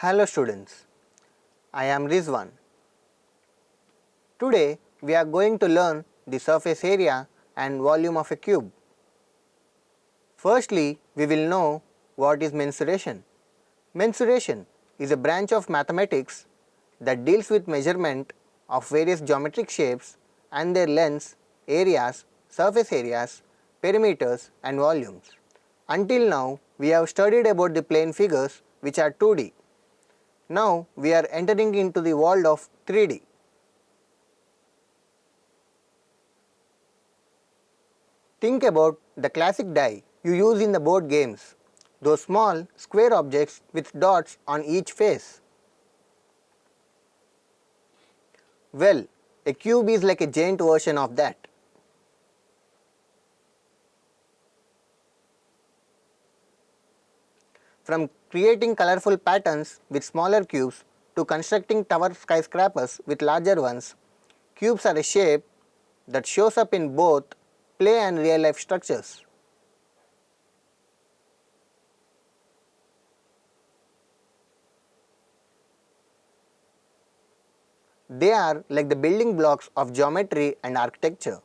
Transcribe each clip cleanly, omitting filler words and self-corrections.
Hello students, I am Rizwan. Today we are going to learn the surface area and volume of a cube. Firstly, we will know what is mensuration. Mensuration is a branch of mathematics that deals with measurement of various geometric shapes and their lengths, areas, surface areas, perimeters and volumes. Until now, we have studied about the plane figures which are 2D. Now we are entering into the world of 3D. Think about the classic die you use in the board games, those small square objects with dots on each face. Well, a cube is like a giant version of that. From creating colorful patterns with smaller cubes to constructing tower skyscrapers with larger ones, cubes are a shape that shows up in both play and real life structures. They are like the building blocks of geometry and architecture,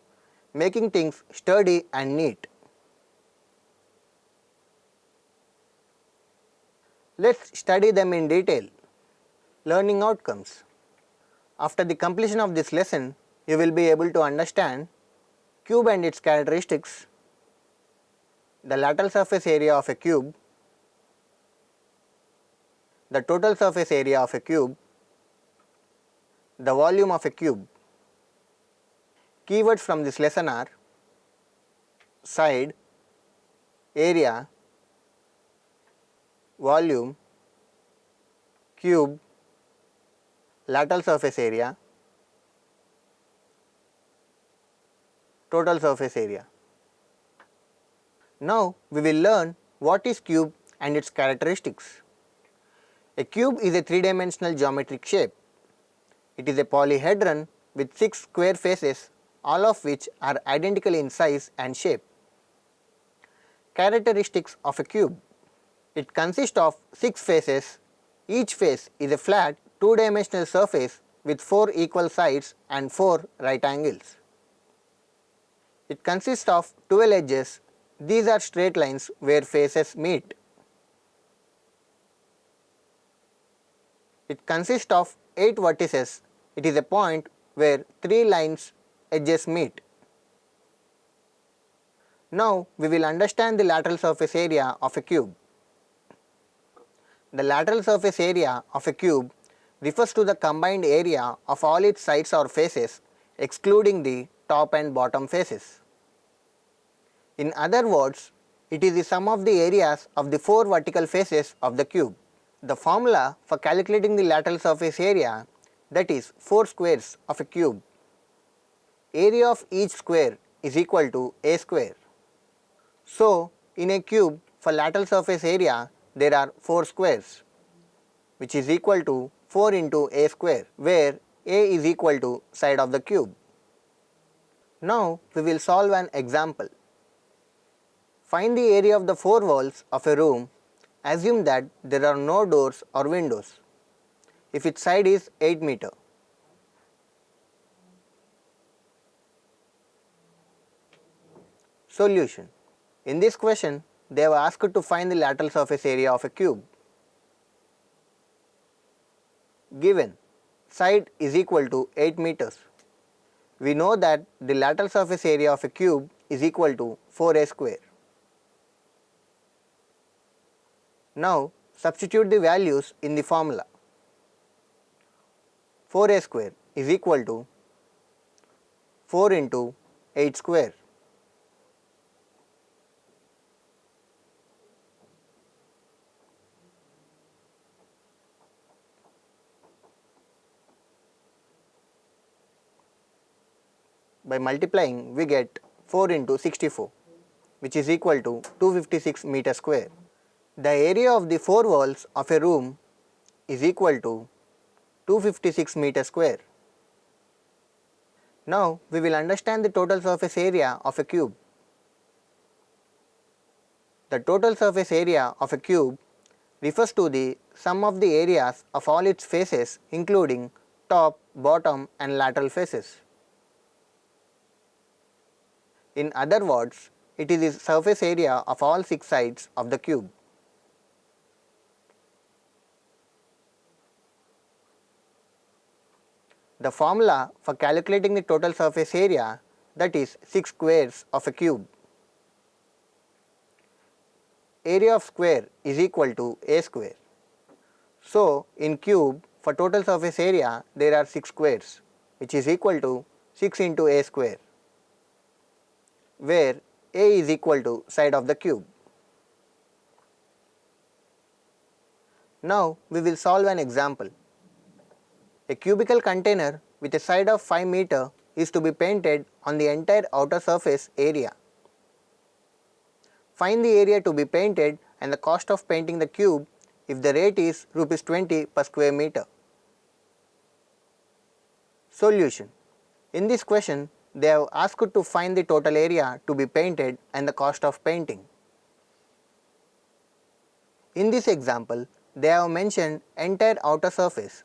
making things sturdy and neat. Let's study them in detail. Learning outcomes. After the completion of this lesson, you will be able to understand cube and its characteristics, the lateral surface area of a cube, the total surface area of a cube, the volume of a cube. Keywords from this lesson are side, area, volume, cube, lateral surface area, total surface area. Now we will learn what is cube and its characteristics. A cube is a three-dimensional geometric shape. It is a polyhedron with 6 square faces, all of which are identical in size and shape. Characteristics of a cube. It consists of 6 faces. Each face is a flat two-dimensional surface with 4 equal sides and 4 right angles. It consists of 12 edges. These are straight lines where faces meet. It consists of 8 vertices. It is a point where 3 lines edges meet. Now we will understand the lateral surface area of a cube. The lateral surface area of a cube refers to the combined area of all its sides or faces, excluding the top and bottom faces. In other words, it is the sum of the areas of the 4 vertical faces of the cube. The formula for calculating the lateral surface area, that is 4 squares of a cube. Area of each square is equal to a square. So, in a cube, for lateral surface area, there are 4 squares, which is equal to 4 into a square, where a is equal to side of the cube. Now we will solve an example. Find the area of the 4 walls of a room. Assume that there are no doors or windows. If its side is 8 meter. Solution. In this question, they have asked to find the lateral surface area of a cube. Given side is equal to 8 meters. We know that the lateral surface area of a cube is equal to 4a square. Now substitute the values in the formula. 4a square is equal to 4 into 8 square. By multiplying, we get 4 into 64, which is equal to 256 meter square. The area of the 4 walls of a room is equal to 256 meter square. Now we will understand the total surface area of a cube. The total surface area of a cube refers to the sum of the areas of all its faces including top, bottom and lateral faces. In other words, it is the surface area of all 6 sides of the cube. The formula for calculating the total surface area, that is 6 squares of a cube. Area of square is equal to a square. So, in cube for total surface area there are 6 squares which is equal to 6 into a square, where a is equal to side of the cube. Now, we will solve an example. A cubical container with a side of 5 meter is to be painted on the entire outer surface area. Find the area to be painted and the cost of painting the cube if the rate is Rs 20 per square meter. Solution. In this question, they have asked to find the total area to be painted and the cost of painting. In this example, they have mentioned entire outer surface.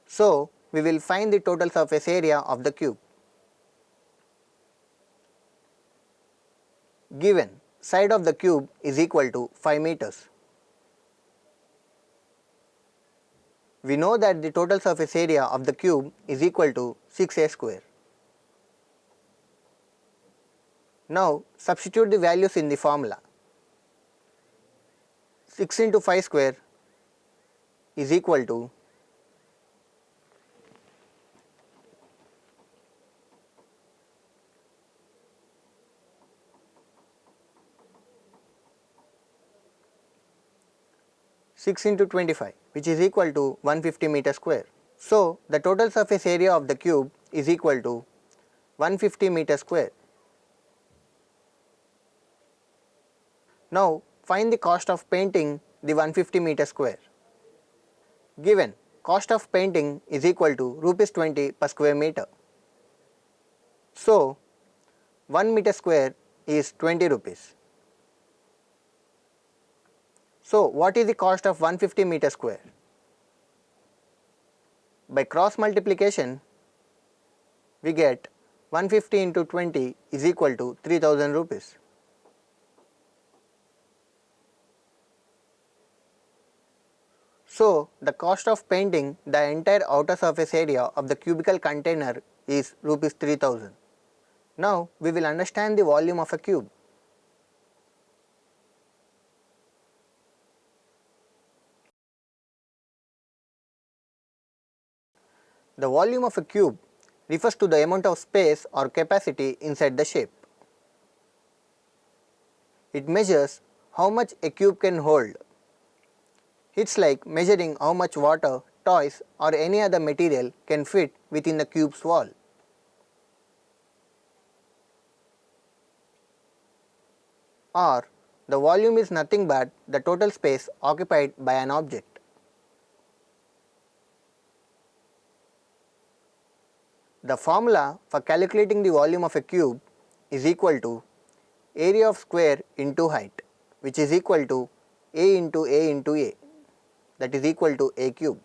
So, we will find the total surface area of the cube. Given side of the cube is equal to 5 meters. We know that the total surface area of the cube is equal to 6a square. Now, substitute the values in the formula. 6 into 5 square is equal to 6 into 25, which is equal to 150 meter square. So, the total surface area of the cube is equal to 150 meter square. Now, find the cost of painting the 150 meter square. Given cost of painting is equal to Rs 20 per square meter. So, 1 meter square is 20 rupees. So, what is the cost of 150 meter square? By cross multiplication, we get 150 into 20 is equal to 3000 rupees. So, the cost of painting the entire outer surface area of the cubical container is Rs 3000. Now, we will understand the volume of a cube. The volume of a cube refers to the amount of space or capacity inside the shape. It measures how much a cube can hold. It's like measuring how much water, toys or any other material can fit within the cube's wall. Or, the volume is nothing but the total space occupied by an object. The formula for calculating the volume of a cube is equal to area of square into height, which is equal to a into a into a, that is equal to a cube.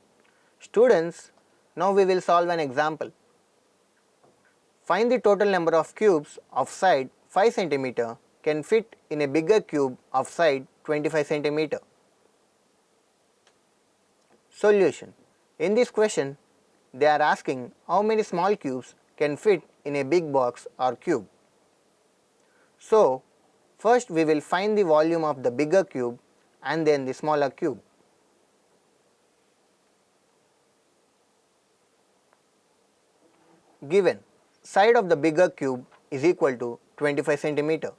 Students, now we will solve an example. Find the total number of cubes of side 5 cm can fit in a bigger cube of side 25 cm. Solution. In this question, they are asking how many small cubes can fit in a big box or cube. So, first we will find the volume of the bigger cube and then the smaller cube. Given side of the bigger cube is equal to 25 cm,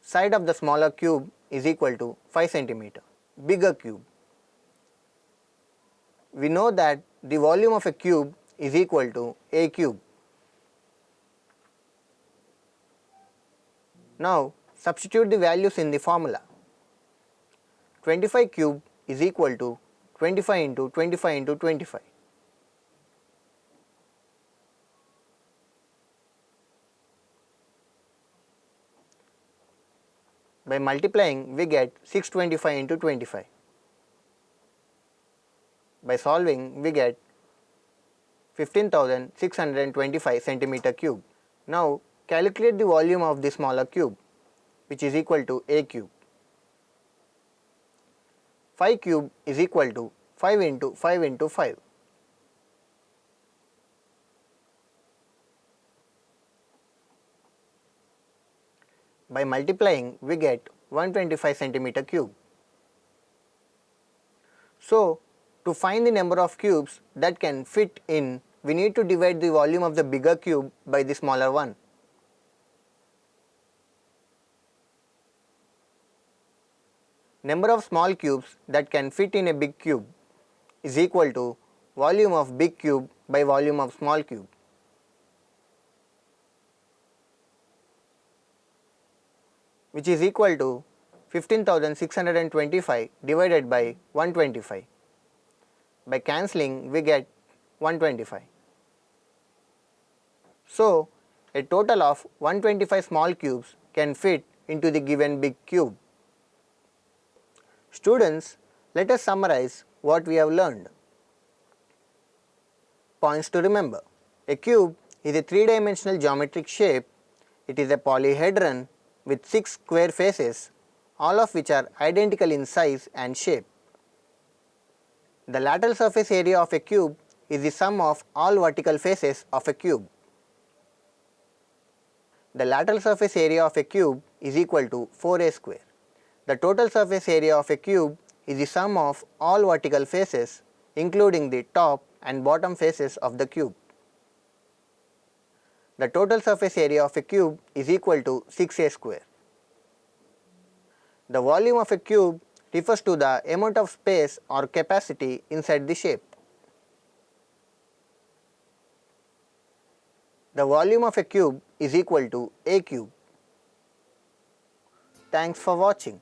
side of the smaller cube is equal to 5 cm. Bigger cube. We know that the volume of a cube is equal to a cube. Now, substitute the values in the formula. 25 cube is equal to 25 into 25 into 25. By multiplying, we get 625 into 25. By solving, we get 15,625 centimeter cube. Now calculate the volume of the smaller cube, which is equal to A cube. 5 cube is equal to 5 into 5 into 5. By multiplying, we get 125 centimeter cube. So, to find the number of cubes that can fit in, we need to divide the volume of the bigger cube by the smaller one. Number of small cubes that can fit in a big cube is equal to volume of big cube by volume of small cube. Which is equal to 15,625 divided by 125. By cancelling, we get 125. So, a total of 125 small cubes can fit into the given big cube. Students, let us summarize what we have learned. Points to remember. A cube is a three-dimensional geometric shape. It is a polyhedron with 6 square faces, all of which are identical in size and shape. The lateral surface area of a cube is the sum of all vertical faces of a cube. The lateral surface area of a cube is equal to 4a square. The total surface area of a cube is the sum of all vertical faces, including the top and bottom faces of the cube. The total surface area of a cube is equal to 6a square. The volume of a cube refers to the amount of space or capacity inside the shape. The volume of a cube is equal to A cube. Thanks for watching.